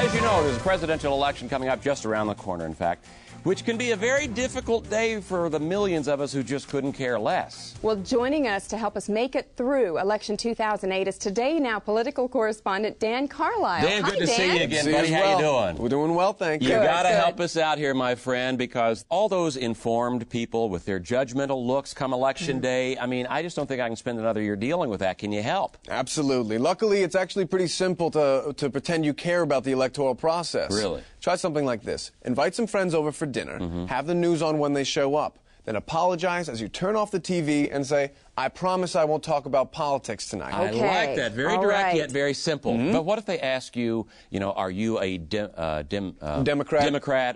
As you know, there's a presidential election coming up just around the corner, in fact, which can be a very difficult day for the millions of us who just couldn't care less. Well, joining us to help us make it through Election 2008 is Today Now political correspondent Dan Carlisle. Dan, good to see you again, buddy. How you doing? We're doing well, thank you. You got to help us out here, my friend, because all those informed people with their judgmental looks come Election Day, I mean, I just don't think I can spend another year dealing with that. Can you help? Absolutely. Luckily, it's actually pretty simple to pretend you care about the electoral process. Really? Try something like this. Invite some friends over for dinner, have the news on when they show up, then apologize as you turn off the TV and say, I promise I won't talk about politics tonight. Okay. I like that. Very All direct right. yet very simple. But what if they ask you, you know, are you a Democrat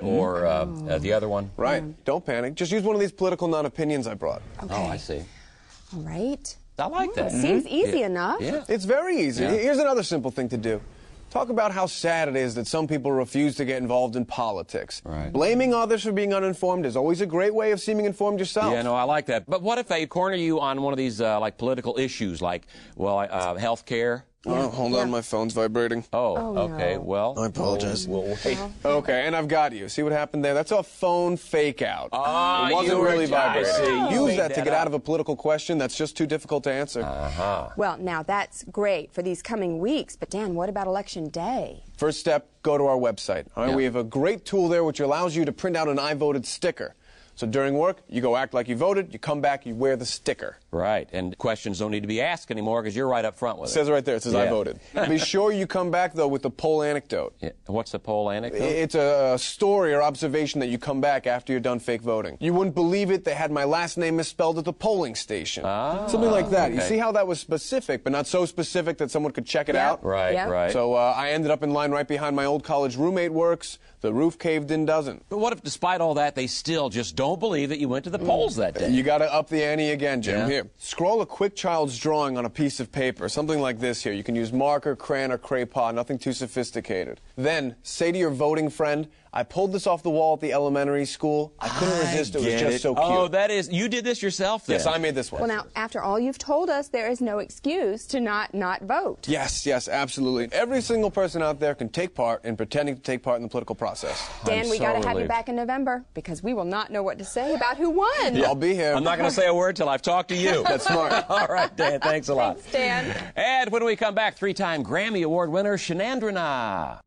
or the other one? Right. Don't panic. Just use one of these political non-opinions I brought. Okay. Oh, I see. All right. I like that. Seems easy enough. Yeah. It's very easy. Yeah. Here's another simple thing to do. Talk about how sad it is that some people refuse to get involved in politics. Right. Blaming others for being uninformed is always a great way of seeming informed yourself. Yeah, no, I like that. But what if they corner you on one of these like political issues, like, well, health care? Oh, hold on, my phone's vibrating. Oh, okay. no. Well, I apologize. We'll wait. Okay, and I've got you. See what happened there? That's a phone fake out. Ah, it wasn't you were really vibrating. I see. You Use made that to that get up. out of a political question that's just too difficult to answer. Well, now that's great for these coming weeks, but Dan, what about Election Day? First step, go to our website. All right, Yeah. we have a great tool there which allows you to print out an I voted sticker. So during work, you go act like you voted, you come back, you wear the sticker. Right, and questions don't need to be asked anymore because you're right up front with It says right there, it says I Yeah. voted. Be sure you come back, though, with the poll anecdote. Yeah. What's the poll anecdote? It's a story or observation that you come back after you're done fake voting. You wouldn't believe it, they had my last name misspelled at the polling station. Something like that. You okay. see how that was specific, but not so specific that someone could check it out? Right, Yeah. right. So I ended up in line right behind my old college roommate works. The roof caved in doesn't. But what if, despite all that, they still just don't believe that you went to the polls that day? You got to up the ante again, Jim. Yeah. Here, scroll a quick child's drawing on a piece of paper, something like this here. You can use marker, crayon, or crayons, nothing too sophisticated. Then, say to your voting friend, I pulled this off the wall at the elementary school. I couldn't resist. It was just so cute. Oh, that is, you did this yourself then? Yes, I made this one. Well, now, after all you've told us, there is no excuse to not vote. Yes, absolutely. Every single person out there can take part in pretending to take part in the political process. Dan, we got to have you relieved. back in November because we will not know what to say about who won. I'll be here. I'm not going to say a word till I've talked to you. That's smart. All right, Dan, thanks a lot. Thanks, Dan. And when we come back, three-time Grammy Award winner Shenandrana.